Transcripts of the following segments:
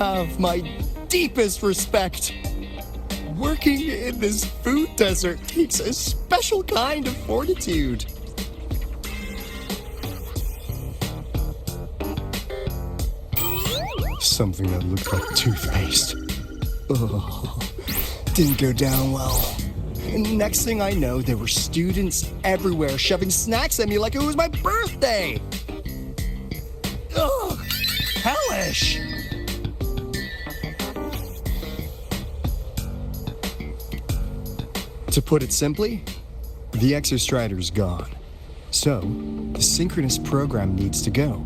have my deepest respect. Working in this food desert takes a special kind of fortitude. Something that looked like toothpaste. Oh, didn't go down well. And next thing I know, there were students everywhere shoving snacks at me like it was my birthday. Ugh, hellish. To put it simply, the Exostrider's gone. So, the synchronous program needs to go.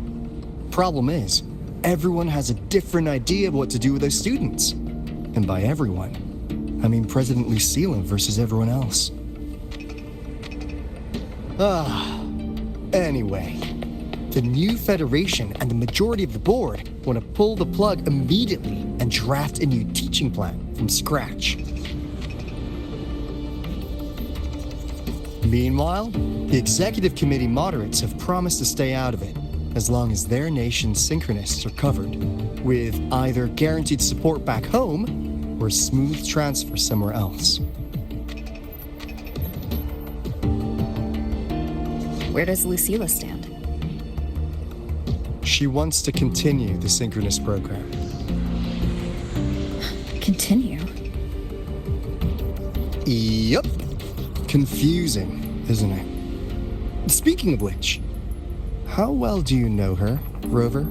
Problem is, everyone has a different idea of what to do with those students. And by everyone, I mean President Lucilla versus everyone else. Anyway, the new Federation and the majority of the board want to pull the plug immediately and draft a new teaching plan from scratch. Meanwhile, the executive committee moderates have promised to stay out of it, as long as their nation's synchronists are covered, with either guaranteed support back home or a smooth transfer somewhere else. Where does Lucilla stand? She wants to continue the synchronous program. Continue? Yup. Confusing, isn't it? Speaking of which, how well do you know her, Rover?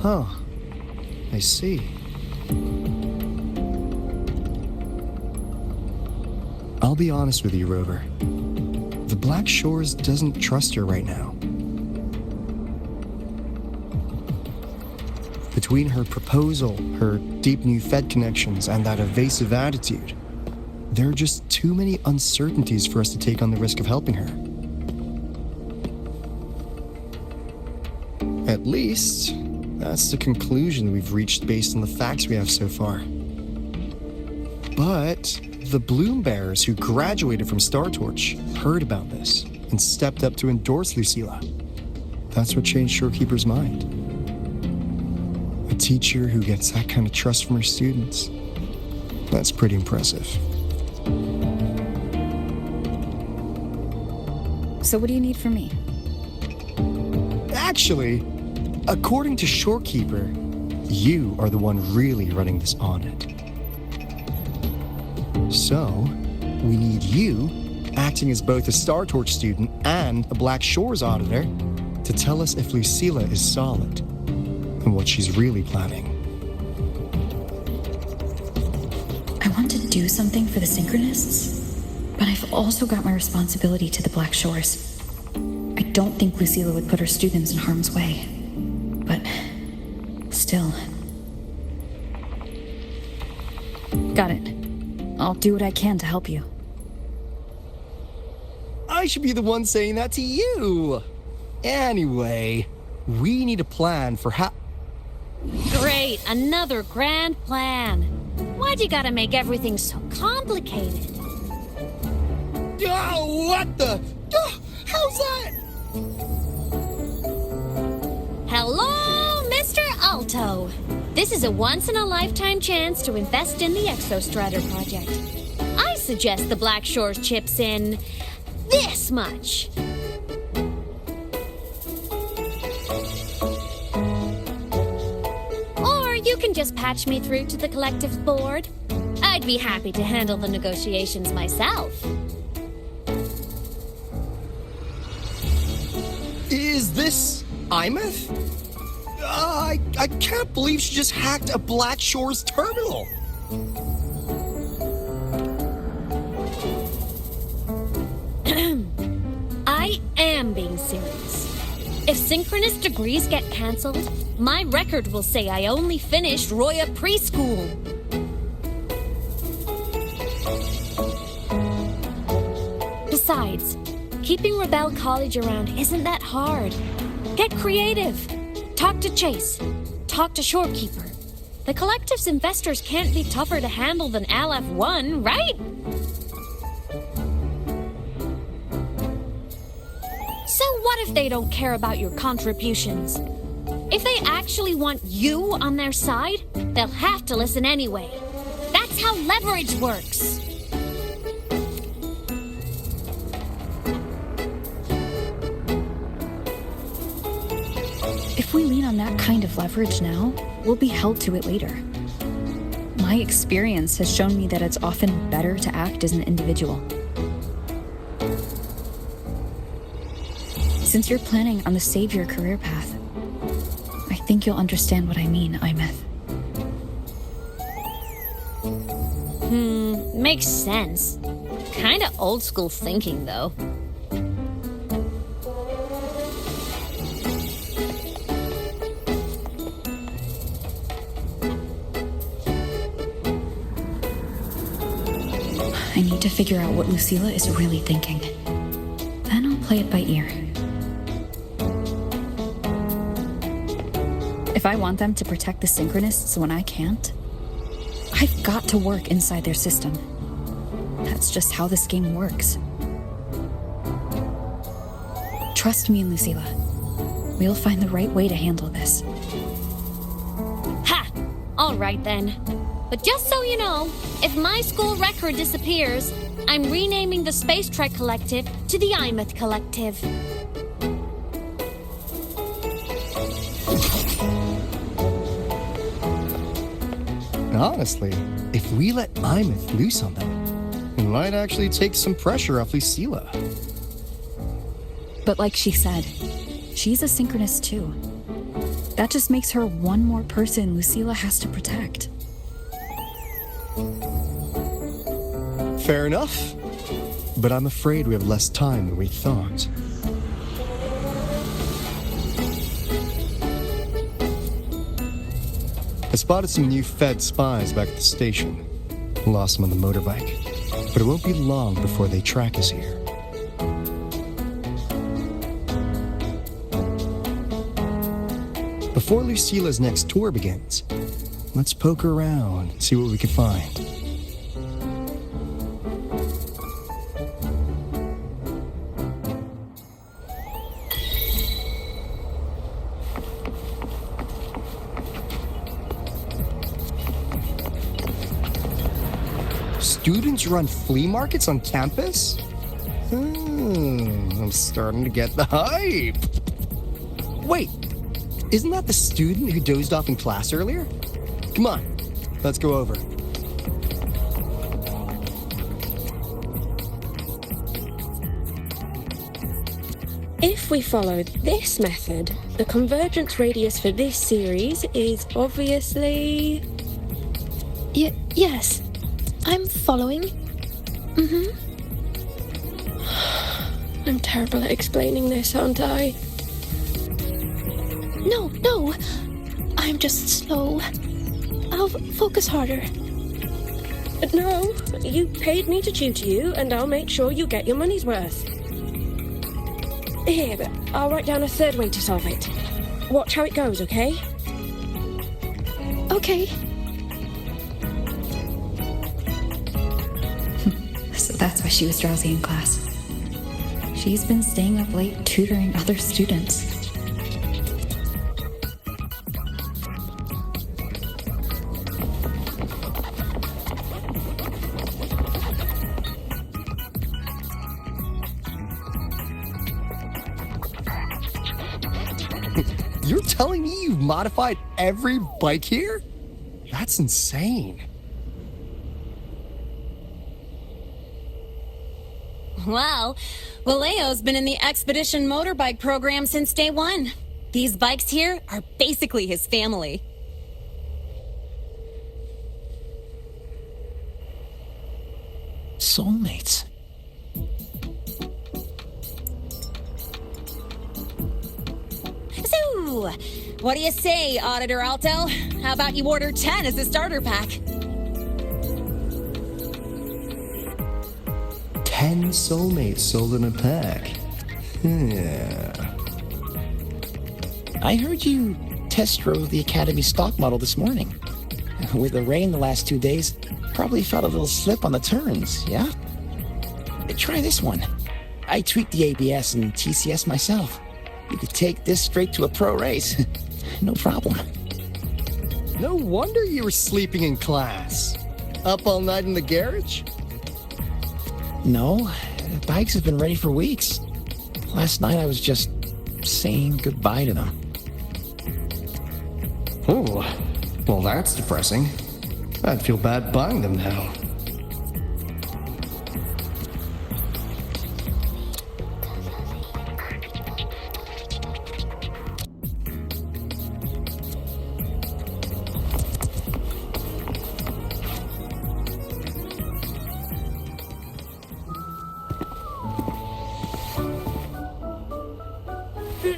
Huh. I see. I'll be honest with you, Rover. The Black Shores doesn't trust her right now. Between her proposal, her deep new Fed connections, and that evasive attitude, there are just too many uncertainties for us to take on the risk of helping her. At least, that's the conclusion we've reached based on the facts we have so far. But the Bloom Bearers who graduated from Star Torch heard about this and stepped up to endorse Lucilla. That's what changed Shorekeeper's mind. A teacher who gets that kind of trust from her students. That's pretty impressive. So what do you need from me? Actually, according to Shorekeeper, you are the one really running this audit. So, we need you, acting as both a Star Torch student and a Black Shores auditor, to tell us if Lucilla is solid and what she's really planning. I want to do something for the Synchronists, but I've also got my responsibility to the Black Shores. I don't think Lucilla would put her students in harm's way, but still. Got it. I'll do what I can to help you. I should be the one saying that to you. Anyway, we need a plan for how... Great, another grand plan. Why'd you gotta make everything so complicated? Oh, what the... Oh, how's that? Hello, Mr. Alto. This is a once-in-a-lifetime chance to invest in the Exostrider project. I suggest the Black Shores chips in this much. Or you can just patch me through to the collective's board. I'd be happy to handle the negotiations myself. Is this Imeth? I can't believe she just hacked a Black Shores terminal. I am being serious. If synchronous degrees get cancelled, my record will say I only finished Roya preschool. Besides, keeping Rebel College around isn't that hard. Get creative. Talk to Chase. Talk to Shorekeeper. The collective's investors can't be tougher to handle than LF1, right? So what if they don't care about your contributions? If they actually want you on their side, they'll have to listen anyway. That's how leverage works. If we lean on that kind of leverage now, we'll be held to it later. My experience has shown me that it's often better to act as an individual. Since you're planning on the savior career path, I think you'll understand what I mean, Imeth. Makes sense. Kinda old school thinking, though. I need to figure out what Lucilla is really thinking. Then I'll play it by ear. If I want them to protect the Synchronists when I can't, I've got to work inside their system. That's just how this game works. Trust me, Lucilla. We'll find the right way to handle this. Ha! All right then. But just so you know, if my school record disappears, I'm renaming the Space Trek Collective to the Imeth Collective. Honestly, if we let Imeth loose on them, it might actually take some pressure off Lucilla. But like she said, she's a Synchronist too. That just makes her one more person Lucilla has to protect. Fair enough. But I'm afraid we have less time than we thought. I spotted some new Fed spies back at the station. Lost them on the motorbike. But it won't be long before they track us here. Before Lucilla's next tour begins, let's poke around and see what we can find. Students run flea markets on campus? I'm starting to get the hype. Wait, isn't that the student who dozed off in class earlier? Come on, let's go over. If we follow this method, the convergence radius for this series is obviously... Yes. I'm following. I'm terrible at explaining this, aren't I? No. I'm just slow. I'll focus harder. No, you paid me to tutor you, and I'll make sure you get your money's worth. Here, I'll write down a third way to solve it. Watch how it goes, okay? Okay. So that's why she was drowsy in class. She's been staying up late tutoring other students. You're telling me you've modified every bike here? That's insane. Wow. Valeo's been in the Expedition motorbike program since day one. These bikes here are basically his family. Soulmates. So, what do you say, Auditor Alto? How about you order 10 as a starter pack? 10 soulmates sold in a pack. Yeah. I heard you test drove the Academy stock model this morning. With the rain the last 2 days, probably felt a little slip on the turns, yeah? Try this one. I tweaked the ABS and TCS myself. You could take this straight to a pro race. No problem. No wonder you were sleeping in class. Up all night in the garage? No, the bikes have been ready for weeks. Last night I was just saying goodbye to them. Oh, well that's depressing. I'd feel bad buying them now.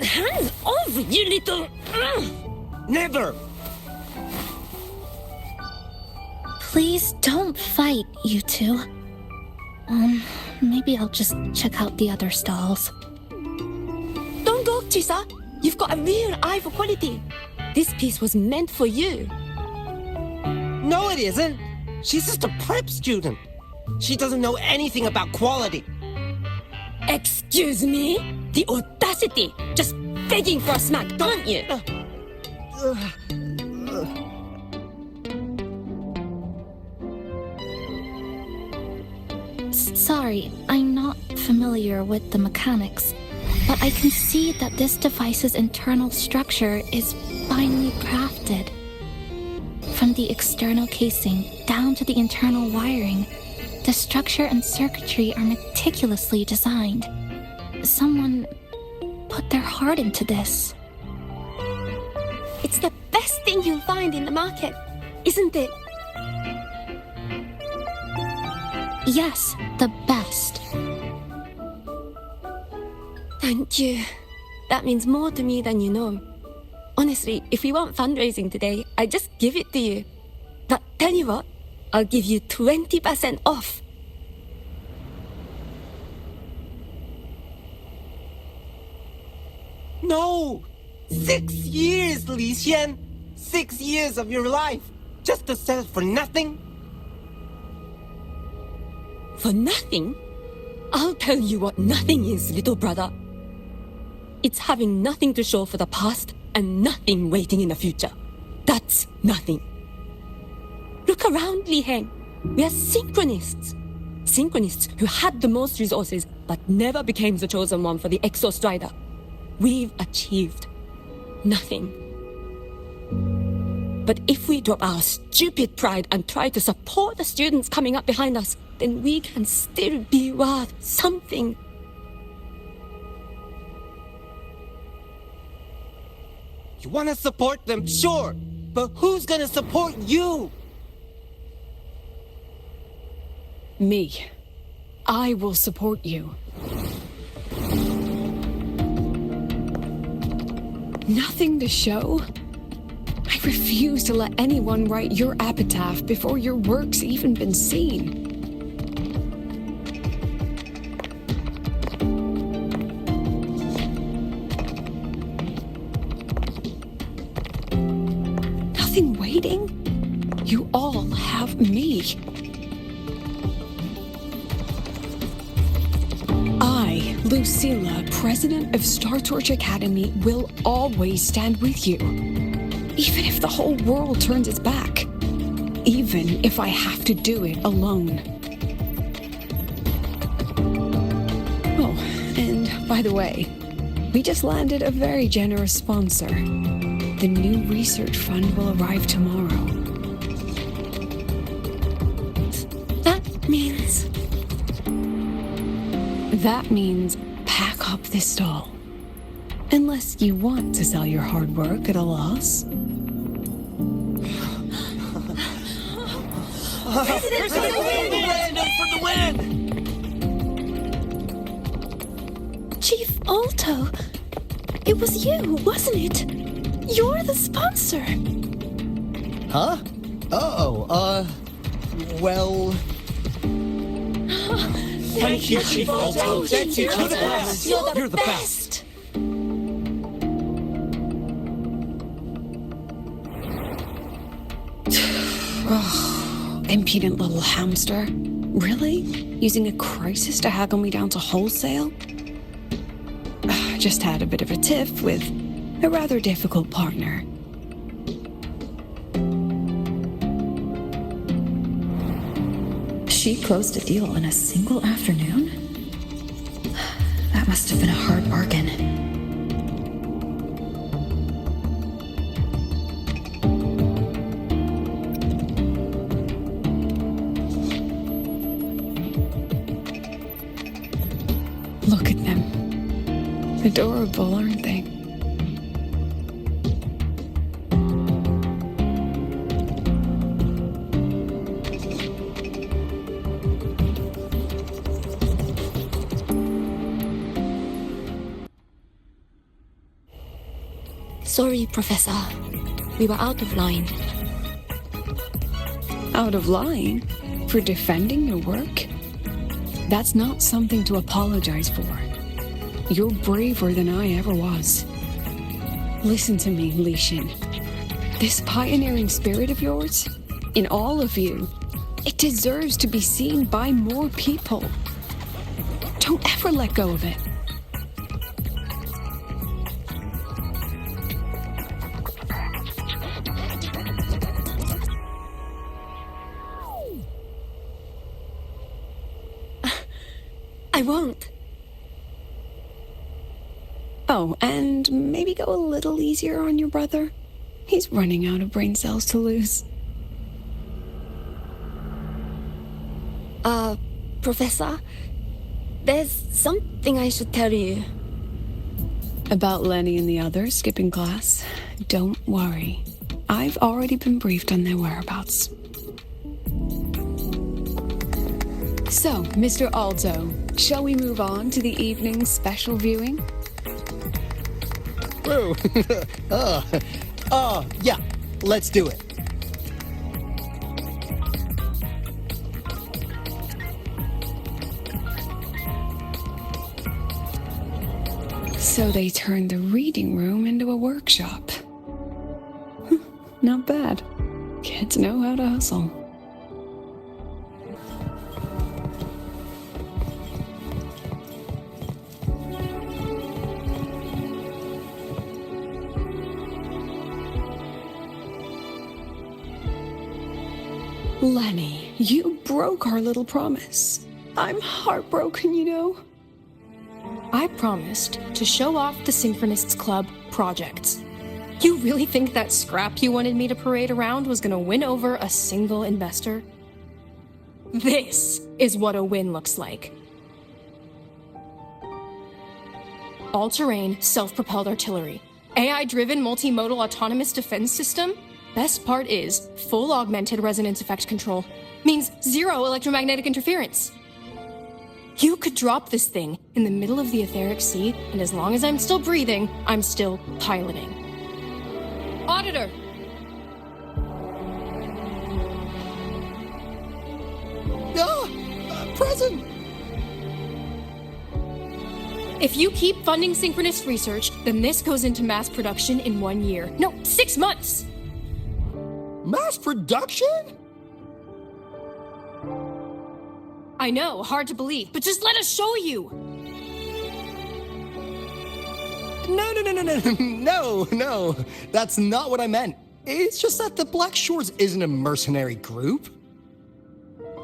Hands off, you little... Never! Please don't fight, you two. Maybe I'll just check out the other stalls. Don't go, Chisa. You've got a real eye for quality. This piece was meant for you. No, it isn't. She's just a prep student. She doesn't know anything about quality. Excuse me? The audacity! Just begging for a smack, don't you? Sorry, I'm not familiar with the mechanics, but I can see that this device's internal structure is finely crafted. From the external casing down to the internal wiring, the structure and circuitry are meticulously designed. Someone put their heart into this. It's the best thing you'll find in the market, isn't it? Yes, the best. Thank you. That means more to me than you know. Honestly, if we want fundraising today, I'd just give it to you. But tell you what, I'll give you 20% off. No! 6 years, Li Xian! 6 years of your life! Just to sell for nothing? For nothing? I'll tell you what nothing is, little brother. It's having nothing to show for the past and nothing waiting in the future. That's nothing. Look around, Li Heng. We are synchronists. Synchronists who had the most resources but never became the chosen one for the Exostrider. We've achieved nothing. But if we drop our stupid pride and try to support the students coming up behind us, then we can still be worth something. You want to support them, sure, but who's gonna support you? Me. I will support you. Nothing to show? I refuse to let anyone write your epitaph before your work's even been seen. Nothing waiting? You all have me. I, Lucilla, president of Star Torch Academy, will always stand with you. Even if the whole world turns its back. Even if I have to do it alone. Oh, and by the way, we just landed a very generous sponsor. The new research fund will arrive tomorrow. That means... That means pack up this stall. Unless you want to sell your hard work at a loss. For the win! Chief Alto, it was you, wasn't it? You're the sponsor. Huh? Well... Thank you, Chief Alto. Thank you, Chief Alto. You're the best. Impudent little hamster. Really? Using a crisis to haggle me down to wholesale? Just had a bit of a tiff with a rather difficult partner. She closed a deal in a single afternoon? That must have been a hard bargain. Look at them. Adorable, aren't they? Sorry, Professor. We were out of line. Out of line? For defending your work? That's not something to apologize for. You're braver than I ever was. Listen to me, Li Xin. This pioneering spirit of yours, in all of you, it deserves to be seen by more people. Don't ever let go of it. I won't. Oh, and maybe go a little easier on your brother. He's running out of brain cells to lose. Professor, there's something I should tell you. About Lenny and the others skipping class? Don't worry. I've already been briefed on their whereabouts. So, Mr. Alto, shall we move on to the evening's special viewing? Whoa. Yeah, let's do it. So they turned the reading room into a workshop. Not bad. Kids know how to hustle. Lenny, you broke our little promise. I'm heartbroken, you know. I promised to show off the Synchronists Club projects. You really think that scrap you wanted me to parade around was gonna win over a single investor? This is what a win looks like. All-terrain, self-propelled artillery. AI-driven multimodal autonomous defense system. Best part is full augmented resonance effect control. Means zero electromagnetic interference. You could drop this thing in the middle of the etheric sea, and as long as I'm still breathing, I'm still piloting. Auditor! Present! If you keep funding synchronous research, then this goes into mass production in 1 year. No, 6 months! Mass production? I know, hard to believe, but just let us show you! No. That's not what I meant. It's just that the Black Shores isn't a mercenary group.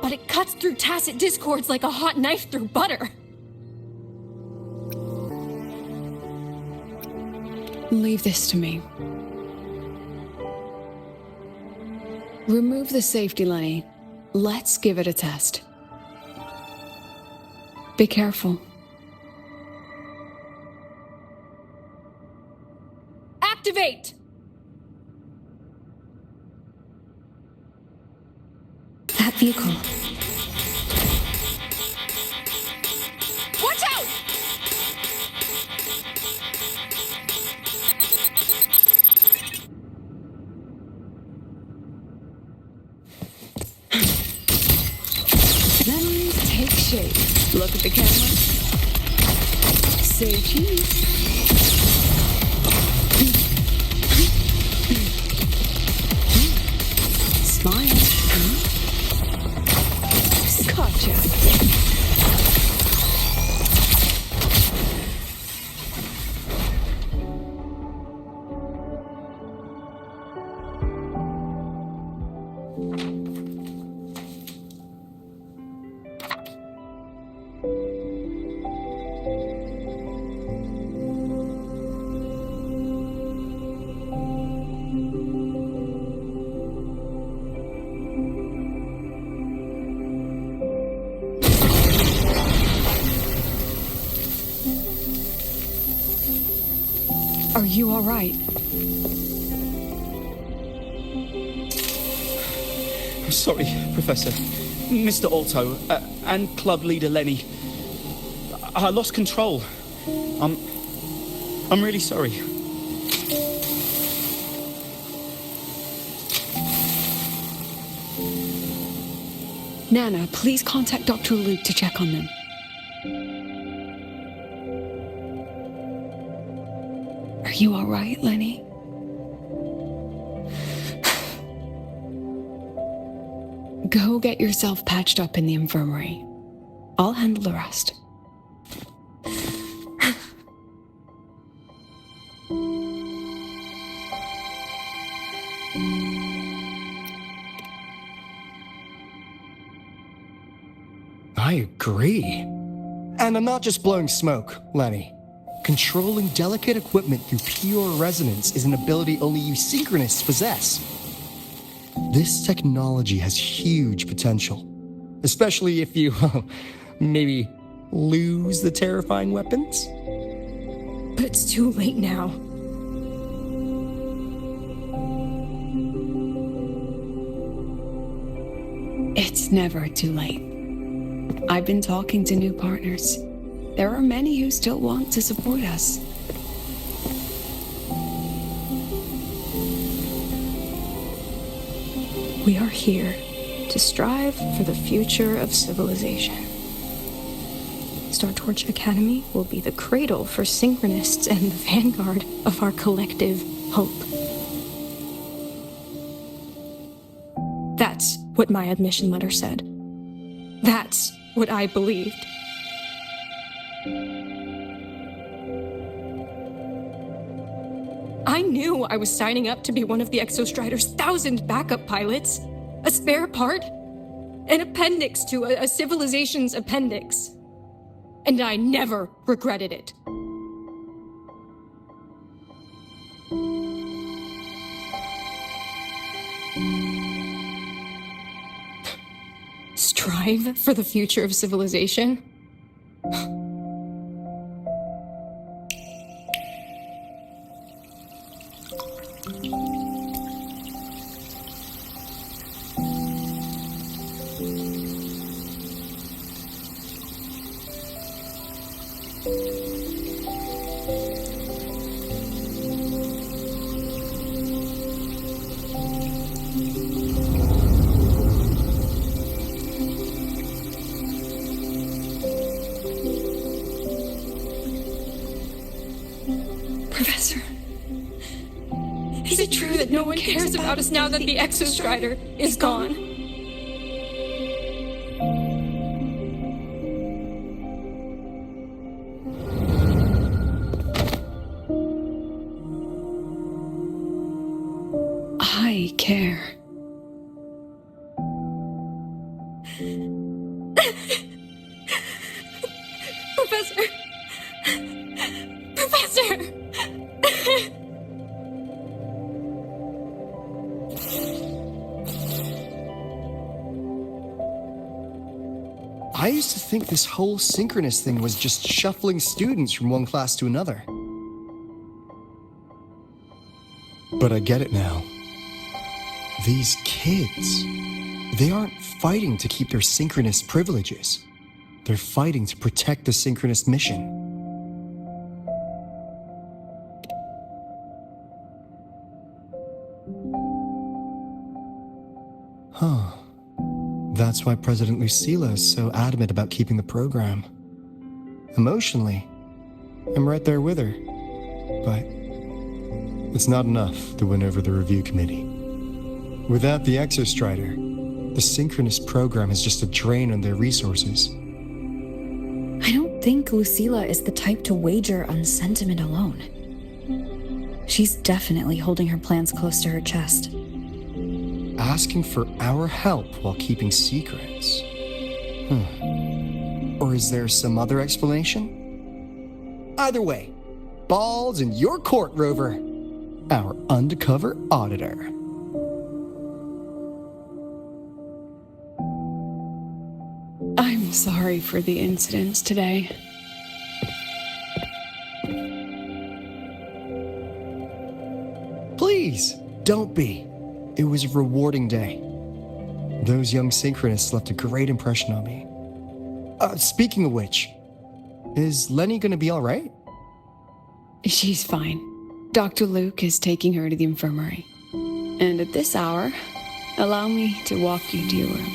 But it cuts through tacit discords like a hot knife through butter. Leave this to me. Remove the safety, Lenny. Let's give it a test. Be careful. Activate! That vehicle. Watch out! Memories take shape. Look at the camera. Say cheese. Smile. Gotcha. Are you all right? I'm sorry, Professor. Mr. Alto, and club leader Lenny. I lost control. I'm really sorry. Nana, please contact Dr. Luke to check on them. Are you all right, Lenny? Go get yourself patched up in the infirmary. I'll handle the rest. I agree. And I'm not just blowing smoke, Lenny. Controlling delicate equipment through pure resonance is an ability only you synchronists possess. This technology has huge potential, especially if you, maybe, lose the terrifying weapons. But it's too late now. It's never too late. I've been talking to new partners. There are many who still want to support us. We are here to strive for the future of civilization. Star Torch Academy will be the cradle for synchronists and the vanguard of our collective hope. That's what my admission letter said. That's what I believed. I knew I was signing up to be one of the Exostrider's 1,000 backup pilots, a spare part, an appendix to a civilization's appendix. And I never regretted it. Strive for the future of civilization? Professor, is it true that no one cares about us now that the Exostrider is gone? I care. Professor! Professor! I used to think this whole synchronous thing was just shuffling students from one class to another. But I get it now. These kids, they aren't fighting to keep their synchronous privileges. They're fighting to protect the synchronous mission. Huh. That's why President Lucilla is so adamant about keeping the program. Emotionally, I'm right there with her. But it's not enough to win over the review committee. Without the Exostrider, the synchronous program is just a drain on their resources. I don't think Lucilla is the type to wager on sentiment alone. She's definitely holding her plans close to her chest. Asking for our help while keeping secrets. Or is there some other explanation? Either way, ball's in your court, Rover. Our undercover auditor. I'm sorry for the incidents today. Don't be. It was a rewarding day. Those young synchronists left a great impression on me. Speaking of which, is Lenny gonna be alright? She's fine. Dr. Luke is taking her to the infirmary. And at this hour, allow me to walk you to your room.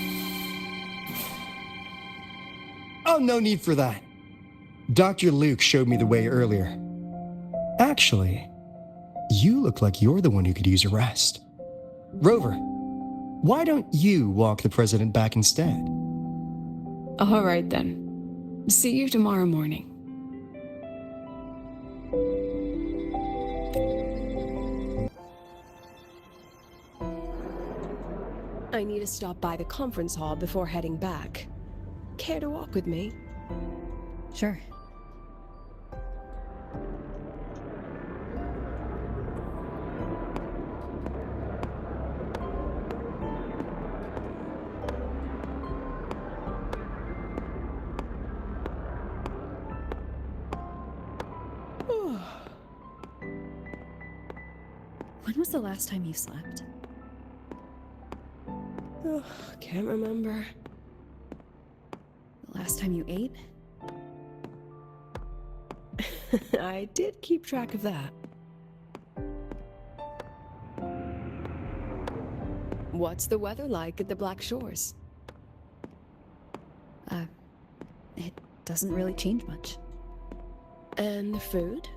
Oh, no need for that. Dr. Luke showed me the way earlier. Actually, you look like you're the one who could use a rest. Rover, why don't you walk the president back instead? All right then. See you tomorrow morning. I need to stop by the conference hall before heading back. Care to walk with me? Sure. When was the last time you slept? Oh, can't remember. The last time you ate? I did keep track of that. What's the weather like at the Black Shores? It doesn't really change much. And the food?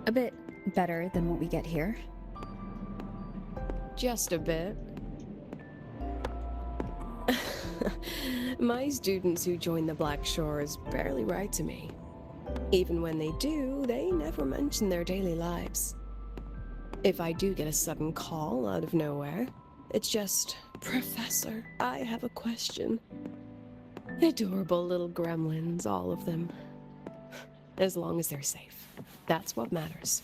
A bit better than what we get here. Just a bit. My students who join the Black Shores barely write to me. Even when they do, they never mention their daily lives. If I do get a sudden call out of nowhere, it's just, "Professor, I have a question." Adorable little gremlins, all of them. As long as they're safe. That's what matters.